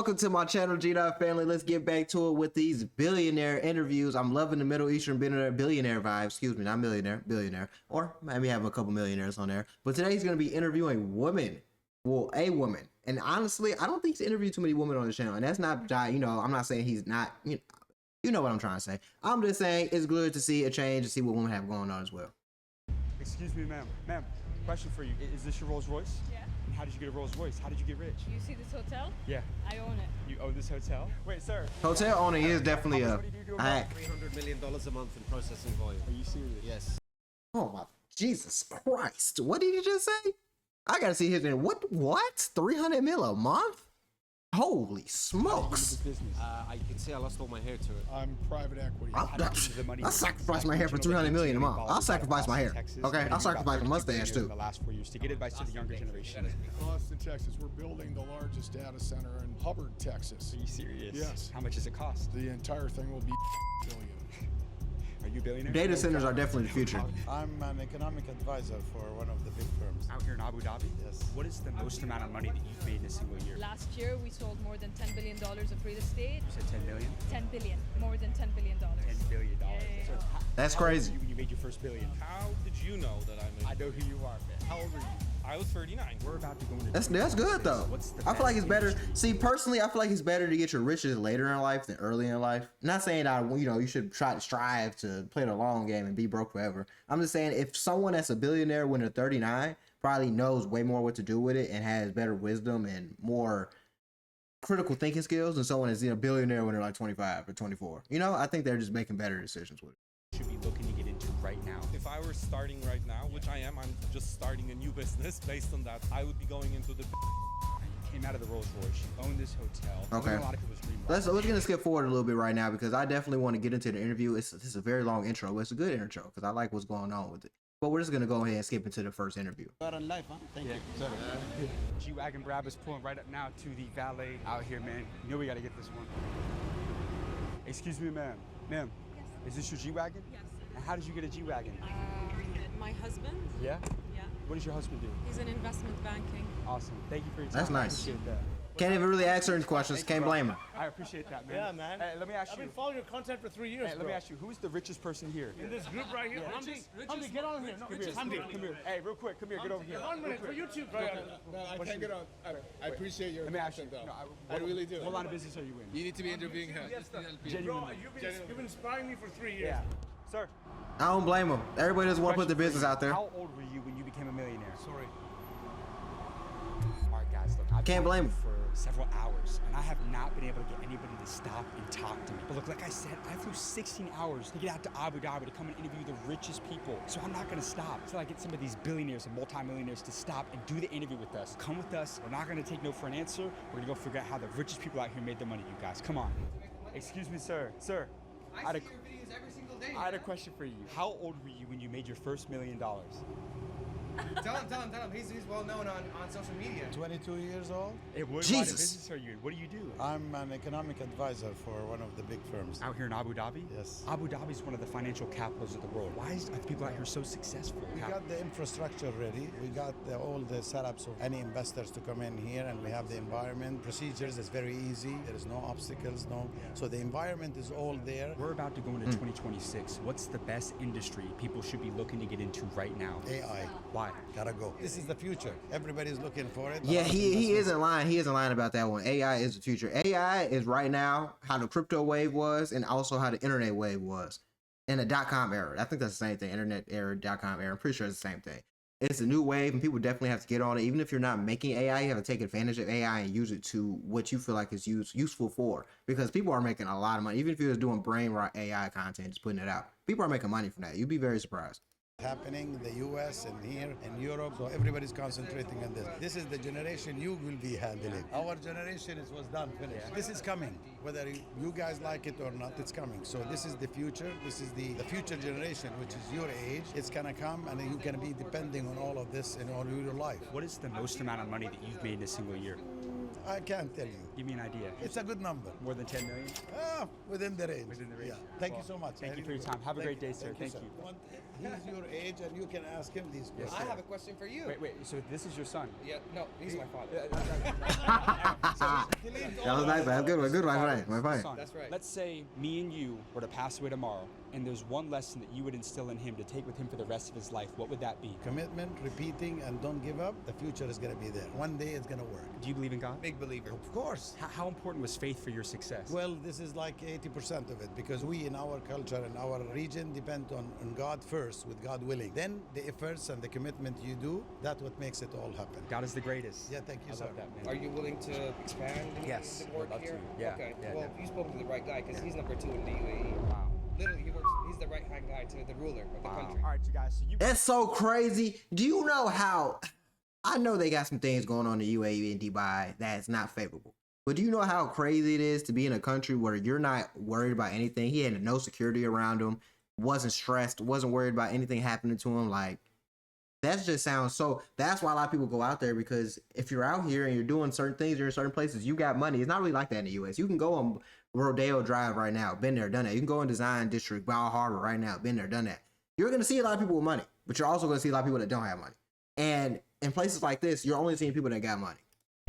Welcome to my channel, G-Dot family. Let's get back to it with these billionaire interviews. I'm loving the Middle Eastern billionaire vibe. Excuse me, not millionaire, billionaire. Or maybe have a couple millionaires on there. But today he's going to be interviewing women. Well, a woman. And honestly, I don't think he's interviewed too many women on the channel. And that's not, you know, I'm not saying he's not, you know what I'm trying to say. I'm just saying it's good to see a change and see what women have going on as well. Excuse me, ma'am. Ma'am, question for you. Is this your Rolls Royce? Yeah. And how did you get a Rolls Royce? How did you get rich? You see this hotel? Yeah. I own it. You own this hotel? Wait, sir. Hotel owning is definitely a hack. $300 million a month in processing volume. Are you serious? Yes. Oh my Jesus Christ. What did he just say? I gotta see his name. What? 300 mil a month? Holy smokes. I can see I lost all my hair to it. I'm private equity. I'll sacrifice my hair for 300 million a month. I'll sacrifice my hair. Okay, I'll sacrifice my mustache too. The last 4 years to get advice to the younger generation. Austin, Texas. We're building the largest data center in Hubbard, Texas. Are you serious? Yes. How much does it cost? The entire thing will be billion. Are you a billionaire? Data centers are definitely the future. I'm an economic advisor for one of the big firms. Out here in Abu Dhabi? Yes. What is the most amount of money that you've made in a single year? Last year, we sold more than $10 billion of real estate. You said 10 million? 10 billion. More than $10 billion. $10 billion. Yeah. So That's how old crazy. were you when you made your first billion? How did you know that I know who you are, man. How old were you? I was 39. We're about to go into That's good though. What's the I feel like best it's better. industry? See, personally, I feel like it's better to get your riches later in life than early in life. Not saying that you should try to strive to play the long game and be broke forever. I'm just saying if someone that's a billionaire when they're 39 probably knows way more what to do with it and has better wisdom and more critical thinking skills than someone that's a billionaire when they're like 25 or 24. I think they're just making better decisions with it. Should be looking to get into right now. If I were starting right now, which I am, I'm just starting a new business based on that, I would be going into the... You came out of the Rolls Royce, you own this hotel. Okay. A lot of people's dream. We're gonna skip forward a little bit right now because I definitely want to get into the interview. It's a very long intro, but it's a good intro because I like what's going on with it. But we're just gonna go ahead and skip into the first interview. We're on live, huh? Thank you. G-Wagon Brab is pulling right up now to the valet out here, man. You know we gotta get this one. Excuse me, ma'am. Ma'am, is this your G-Wagon? Yes. And how did you get a G-Wagon? My husband? Yeah? Yeah. What does your husband do? He's in investment banking. Awesome. Thank you for your time. That's I nice. appreciate that. Can't even really ask certain questions. Thank you, Can't bro. blame her. I appreciate that, man. Yeah, man. Hey, let me ask I've you. been following your content for 3 years, Hey, let me ask you, who is the richest person here? In this group right here, Hamdi, get on here. No, Come here, come here. Hey, real quick, come here, get over here. 1 minute for YouTube, bro. No, I can't get on. I appreciate your Let me ask you. content, though. No, I really do. What line of business are you in? You need to be interviewing her. Genuinely. You've been inspiring me for 3 years. Yeah. Sir, I don't blame them. Everybody doesn't want to put their business out there. how old were you when you became a millionaire? Sorry. All right, guys, look, I've Can't been blame working for several hours, and I have not been able to get anybody to stop and talk to me. But look, like I said, I flew 16 hours to get out to Abu Dhabi to come and interview the richest people. So I'm not gonna stop until I get some of these billionaires and multimillionaires to stop and do the interview with us. Come with us. We're not gonna take no for an answer. We're gonna go figure out how the richest people out here made their money, you guys. Come on. Excuse me, sir. Sir, I had a question for you. How old were you when you made your first $1 million? Tell him. He's well known on social media. 22 years old. Hey, what line of Jesus. business are you in? What do you do? I'm an economic advisor for one of the big firms. Out here in Abu Dhabi? Yes. Abu Dhabi is one of the financial capitals of the world. Why are the people out here so successful? We got the infrastructure ready. We got all the setups of any investors to come in here, and we have the environment. Procedures is very easy. There is no obstacles, So the environment is all there. We're about to go into 2026. What's the best industry people should be looking to get into right now? AI. Why? Gotta go. This is the future. Everybody's looking for it. Yeah, he isn't lying. He isn't lying about that one. AI is the future. AI is right now how the crypto wave was and also how the internet wave was in the .com era. I think that's the same thing. Internet era, .com era. I'm pretty sure it's the same thing. It's a new wave and people definitely have to get on it. Even if you're not making AI, you have to take advantage of AI and use it to what you feel like is useful for. Because people are making a lot of money. Even if you're just doing brain rot AI content, just putting it out. People are making money from that. You'd be very surprised. Happening in the US and here in Europe, so everybody's concentrating on this. This is the generation you will be handling. Our generation was done, finished. This is coming. Whether you guys like it or not, it's coming. So this is the future. This is the future generation, which is your age. It's gonna come, and you're gonna be depending on all of this in all your life. What is the most amount of money that you've made in a single year? I can't tell you. Give me an idea. It's a good number. More than 10 million? Within the range. Within the range. Yeah. Thank you so much. Thank you for your time. Have a great day, sir. Thank you. He's your age, and you can ask him these questions. I have a question for you. Wait, so this is your son? Yeah, no, he's my father. That was nice, man. Good one, right? Son, That's right. Let's say me and you were to pass away tomorrow, and there's one lesson that you would instill in him to take with him for the rest of his life. What would that be? Commitment, repeating, and don't give up. The future is going to be there. One day it's going to work. Do you believe in God? Big believer. Of course. How important was faith for your success? Well, this is like 80% of it, because we in our culture and our region depend on God first, with God willing. Then the efforts and the commitment you do, that's what makes it all happen. God is the greatest. Yeah, thank you, I sir. love that, man. Are you willing to expand Yes, the work I'd love here? to. Yeah, Okay. yeah, Well, definitely. you spoke to the right guy because he's number 2 in the UAE. Wow. Literally, he's the right hand guy to the ruler of the country. All right, you guys. So you That's so crazy. Do you know how? I know they got some things going on in the UAE and Dubai that's not favorable. But do you know how crazy it is to be in a country where you're not worried about anything? He had no security around him, wasn't stressed, wasn't worried about anything happening to him. Like, that just sounds so. That's why a lot of people go out there, because if you're out here and you're doing certain things, you're in certain places, you got money. It's not really like that in the US. You can go on Rodeo Drive right now, been there, done that. You can go in Design District, Bal Harbor right now, been there, done that. You're going to see a lot of people with money, but you're also going to see a lot of people that don't have money. And in places like this, you're only seeing people that got money.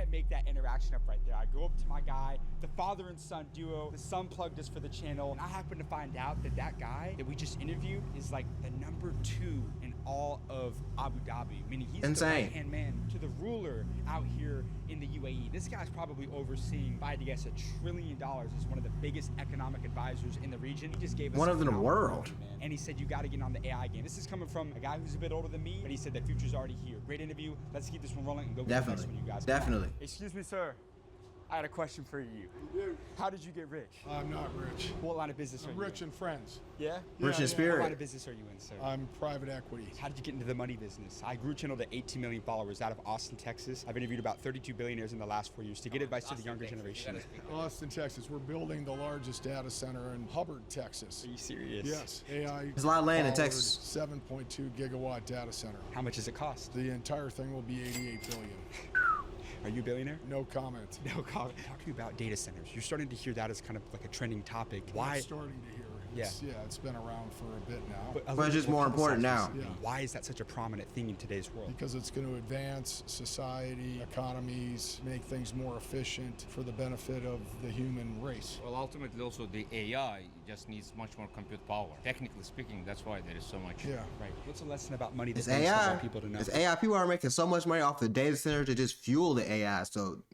can't make that interaction up right there. I go up to my guy, the father and son duo. The son plugged us for the channel, and I happen to find out that that guy that we just interviewed is like the number 2 in all of Abu Dhabi, meaning he's the right-hand man to the ruler out here in the UAE. This guy's probably overseeing, if I had to guess, $1 trillion. He's one of the biggest economic advisors in the region. He just gave us one of in the world. Man. And he said, you got to get on the AI game. This is coming from a guy who's a bit older than me, but he said the future's already here. Great interview. Let's keep this one rolling and go get the next one, you guys. Definitely. Excuse me, sir. I had a question for you. How did you get rich? I'm not rich. What line of business are you Rich in friends. Yeah? Rich in spirit. What line of business are you in, sir? I'm private equity. How did you get into the money business? I grew a channel to 18 million followers out of Austin, Texas. I've interviewed about 32 billionaires in the last 4 years to get advice to the younger generation. Austin, Texas. We're building the largest data center in Hubbard, Texas. Are you serious? Yes. AI. There's a lot of land in Texas. 7.2 gigawatt data center. How much does it cost? The entire thing will be 88 billion. Are you a billionaire? No comment. No comment. Talk to me about data centers. You're starting to hear that as kind of like a trending topic. Why? I'm starting to hear. It's been around for a bit now. But it's just more important now. Yeah. Why is that such a prominent thing in today's world? Because it's going to advance society, economies, make things more efficient for the benefit of the human race. Well, ultimately, also the AI just needs much more compute power. Technically speaking, that's why there is so much. Yeah. Right. What's a lesson about money It's that AI. people to know? It's AI. People are making so much money off the data center to just fuel the AI. So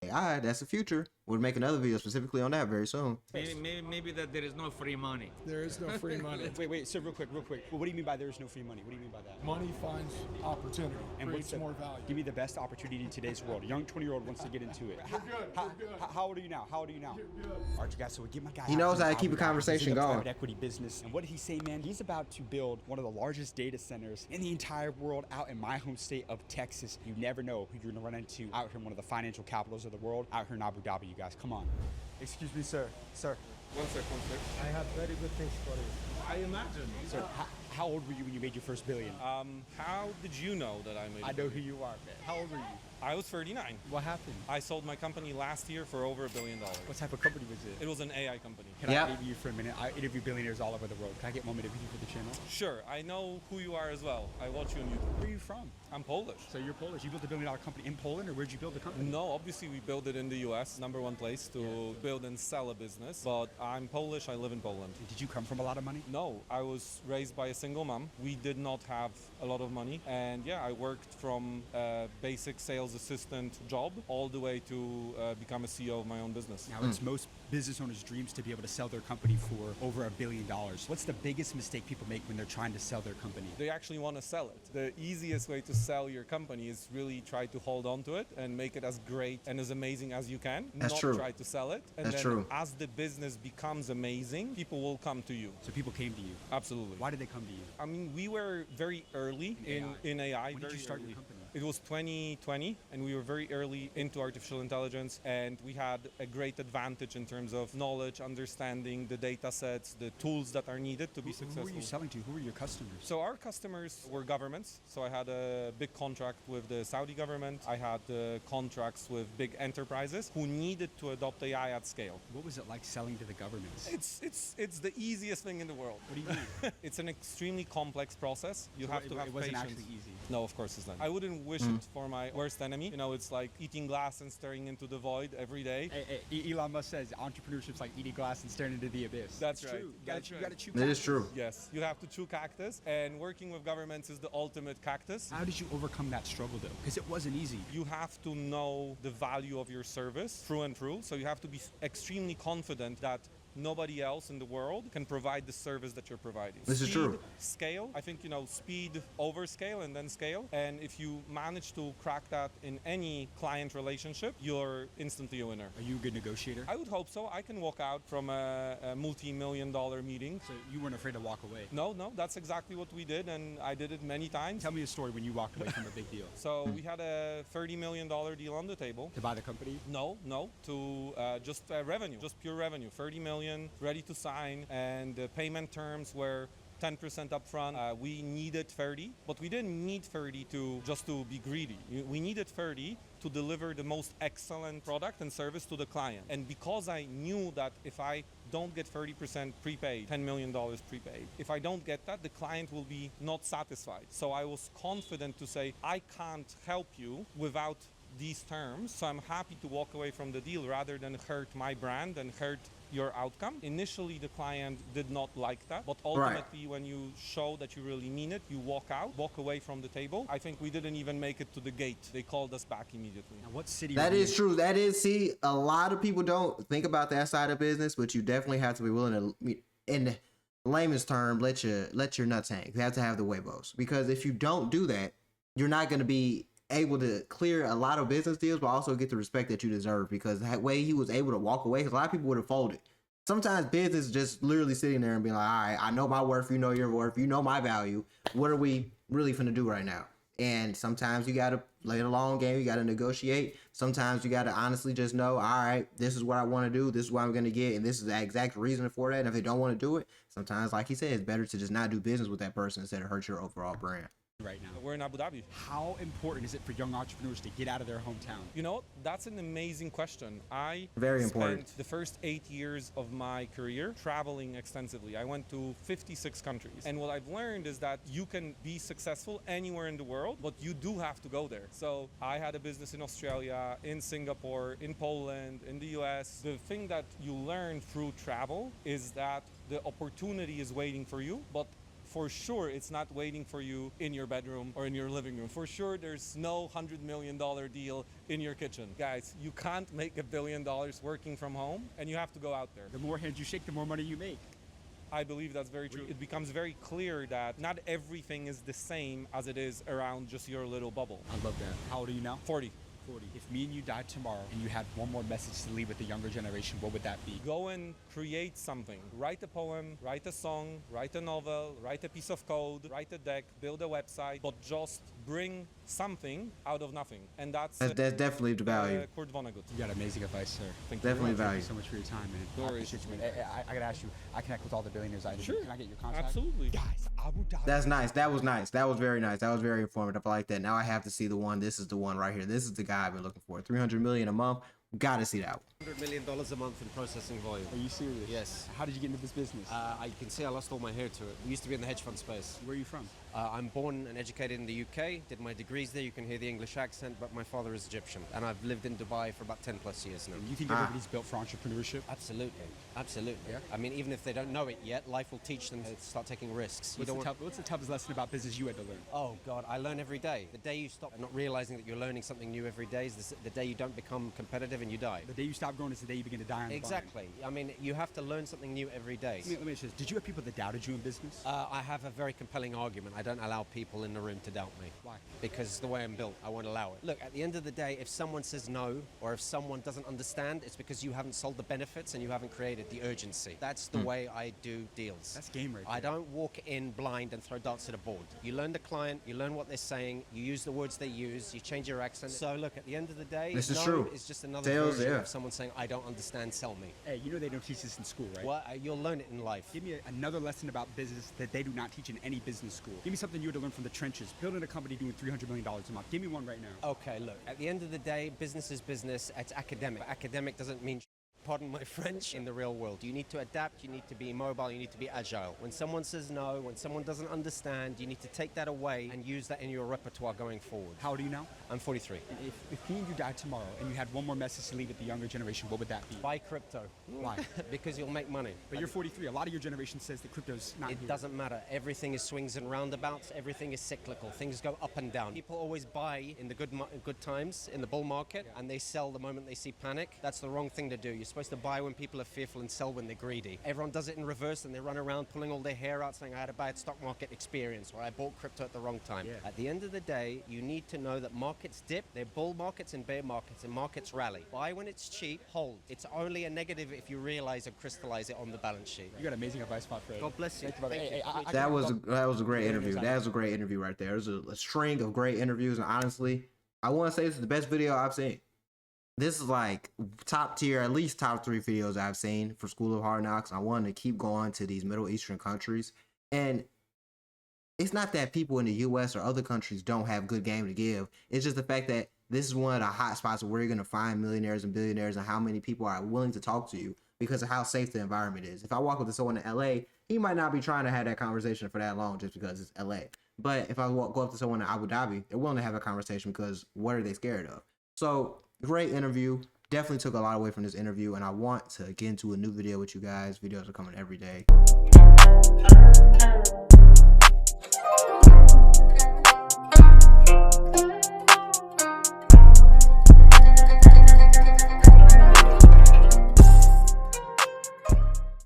AI, that's the future. We'll make another video specifically on that very soon. Maybe that there is no free money. There is no free money. Wait, sir, real quick. Well, what do you mean by there is no free money? What do you mean by that? Money finds opportunity, And creates more value. Give me the best opportunity in today's world. A young 20-year-old wants to get into it. You're good. How old are you now? How old are you now? You're good. All right, you guys, so we get my guy. He out knows here how to in keep Abu a Dhabi. conversation He's in the going. Private equity business. And what did he say, man? He's about to build one of the largest data centers in the entire world out in my home state of Texas. You never know who you're going to run into out here in one of the financial capitals of the world, out here in Abu Dhabi, you guys. Come on. Excuse me, sir. Sir. One sec. I have very good things for you. I imagine. Sir, how old were you when you made your first billion? How did you know that I made I know who you are, man. How old were you? I was 39. What happened? I sold my company last year for over $1 billion. What type of company was it? It was an AI company. Can I interview you for a minute? I interview billionaires all over the world. Can I get one minute with you for the channel? Sure, I know who you are as well. I watch you on YouTube. Where are you from? I'm Polish. So you're Polish. You built a $1 billion company in Poland, or where'd you build the company? No, obviously we built it in the US, #1 place to build and sell a business. But I'm Polish, I live in Poland. Did you come from a lot of money? No, I was raised by a single mom. We did not have a lot of money. And yeah, I worked from a basic sales assistant job all the way to become a CEO of my own business. Now, it's most business owners' dreams to be able to sell their company for over $1 billion. What's the biggest mistake people make when they're trying to sell their company? They actually want to sell it. The easiest way to sell your company is really try to hold on to it and make it as great and as amazing as you can. That's not true. try to sell it. And That's then true. as the business becomes amazing, people will come to you. So people came to you. Absolutely. Why did they come to you? I mean, we were very early in AI. When did you start your company? It was 2020, and we were very early into artificial intelligence, and we had a great advantage in terms of knowledge, understanding the data sets, the tools that are needed to be successful. Who were you selling to? Who were your customers? So our customers were governments. So I had a big contract with the Saudi government. I had contracts with big enterprises who needed to adopt AI at scale. What was it like selling to the governments? It's the easiest thing in the world. What do you mean? It's an extremely complex process. You have to have It wasn't patience. actually easy. No, of course it's not. I wouldn't wish it for my worst enemy. You know, it's like eating glass and staring into the void every day. Elon Musk says entrepreneurship's like eating glass and staring into the abyss. That's It's right. true. That's You right. gotta chew It is cactus. true. Yes, you have to chew cactus, and working with governments is the ultimate cactus. How did you overcome that struggle though? Because it wasn't easy. You have to know the value of your service through and through. So you have to be extremely confident that nobody else in the world can provide the service that you're providing. This is true. Scale. I think, speed over scale and then scale. And if you manage to crack that in any client relationship, you're instantly a winner. Are you a good negotiator? I would hope so. I can walk out from a multi-million-dollar meeting. So you weren't afraid to walk away? No, that's exactly what we did, and I did it many times. Tell me a story when you walked away from a big deal. So we had a $30 million deal on the table. To buy the company? No, to just revenue, just pure revenue. 30 million, ready to sign, and the payment terms were 10% upfront. We needed 30, but we didn't need 30 just to be greedy. We needed 30 to deliver the most excellent product and service to the client. And because I knew that if I don't get 30% prepaid, $10 million prepaid, if I don't get that, the client will be not satisfied. So I was confident to say, I can't help you without these terms, so I'm happy to walk away from the deal rather than hurt my brand and hurt your outcome. Initially, the client did not like that, but ultimately, when you show that you really mean it, you walk away from the table. I think we didn't even make it to the gate. They called us back immediately. Now, what city? That is true. That is, see, a lot of people don't think about that side of business, but you definitely have to be willing to, in layman's term, let your nuts hang. You have to have the huevos, because if you don't do that, you're not going to be able to clear a lot of business deals, but also get the respect that you deserve, because that way he was able to walk away, because a lot of people would have folded. Sometimes business is just literally sitting there and being like, all right, I know my worth, you know your worth, you know my value. What are we really finna do right now? And sometimes you got to play the long game. You got to negotiate. Sometimes you got to honestly just know, all right, this is what I want to do. This is what I'm going to get. And this is the exact reason for that. And if they don't want to do it, sometimes, like he said, it's better to just not do business with that person instead of hurt your overall brand. Right now. We're in Abu Dhabi. How important is it for young entrepreneurs to get out of their hometown? You know, that's an amazing question. I Very spent important. the first 8 years of my career traveling extensively. I went to 56 countries. And what I've learned is that you can be successful anywhere in the world, but you do have to go there. So I had a business in Australia, in Singapore, in Poland, in the US. The thing that you learn through travel is that the opportunity is waiting for you, but for sure, it's not waiting for you in your bedroom or in your living room. For sure, there's no $100 million deal in your kitchen. Guys, you can't make $1 billion working from home, and you have to go out there. The more hands you shake, the more money you make. I believe that's very true. It becomes very clear that not everything is the same as it is around just your little bubble. I love that. How old are you now? 40. 40. If me and you died tomorrow and you had one more message to leave with the younger generation, what would that be? Go and create something. Write a poem, write a song, write a novel, write a piece of code, write a deck, build a website, but just bring something out of nothing. And that's definitely the value. Kurt Vonnegut. You got amazing advice, sir. Thank you. Definitely Thank value. you so much for your time, man. No I worries. appreciate you, man. I gotta ask you, I connect with all the billionaires I know. Sure. Can I get your contact? Absolutely. Guys, Abu Dhabi. That's nice. That was nice. That was very nice. That was very informative. I like that. Now I have to see the one. This is the one right here. This is the guy I've been looking for. 300 million a month. Got to see that one. $100 million a month in processing volume. Are you serious? Yes. How did you get into this business? I can see I lost all my hair to it. We used to be in the hedge fund space. Where are you from? I'm born and educated in the UK, did my degrees there. You can hear the English accent, but my father is Egyptian. And I've lived in Dubai for about 10 plus years now. You think everybody's built for entrepreneurship? Absolutely. Absolutely. Yeah? I mean, even if they don't know it yet, life will teach them to start taking risks. What's the toughest lesson about business you had to learn? Oh, God, I learn every day. The day you stop not realizing that you're learning something new every day is the day you don't become competitive and you die. The day you stop growing is the day you begin to die on the vine. Exactly. I mean, you have to learn something new every day. Let me ask you this. Did you have people that doubted you in business? I have a very compelling argument. I don't allow people in the room to doubt me. Why? Because the way I'm built, I won't allow it. Look, at the end of the day, if someone says no, or if someone doesn't understand, it's because you haven't sold the benefits and you haven't created the urgency. That's the way I do deals. That's game right I there. don't walk in blind and throw darts at a board. You learn the client, you learn what they're saying, you use the words they use, you change your accent. So look, at the end of the day, This is no true. is just another Sales, version yeah. of someone saying, I don't understand, sell me. Hey, you know they don't teach this in school, right? Well, you'll learn it in life. Give me another lesson about business that they do not teach in any business school. Give me something you had to learn from the trenches. Building a company doing $300 million a month. Give me one right now. Okay, look, at the end of the day, business is business. It's academic. But academic doesn't mean pardon my French, in the real world. You need to adapt, you need to be mobile, you need to be agile. When someone says no, when someone doesn't understand, you need to take that away and use that in your repertoire going forward. How old are you now? I'm 43. If me and you died tomorrow and you had one more message to leave with the younger generation, what would that be? Buy crypto. Why? Because you'll make money. But you're 43. A lot of your generation says that crypto's not It here. doesn't matter. Everything is swings and roundabouts. Everything is cyclical. Things go up and down. People always buy in the good times, in the bull market, and they sell the moment they see panic. That's the wrong thing to do. You're supposed to buy when people are fearful and sell when they're greedy. Everyone does it in reverse, and they run around pulling all their hair out saying, I had a bad stock market experience, or I bought crypto at the wrong time. Yeah. At the end of the day, you need to know that markets dip. They're bull markets and bear markets, and markets rally. Buy when it's cheap, hold. It's only a negative if you realize and crystallize it on the balance sheet. You got amazing advice, my friend. God bless you. Thank you, brother. Thank Hey, you. I That was a great interview. That was a great interview right there. There's a string of great interviews, and honestly, I want to say this is the best video I've seen. This is like top tier, at least top 3 videos I've seen for School of Hard Knocks. I wanted to keep going to these Middle Eastern countries, and it's not that people in the U.S. or other countries don't have good game to give. It's just the fact that this is one of the hot spots where you're going to find millionaires and billionaires, and how many people are willing to talk to you because of how safe the environment is. If I walk up to someone in L.A., he might not be trying to have that conversation for that long just because it's L.A. But if I go up to someone in Abu Dhabi, they're willing to have a conversation because what are they scared of? So great interview. Definitely took a lot away from this interview, and I want to get into a new video with you guys. Videos are coming every day.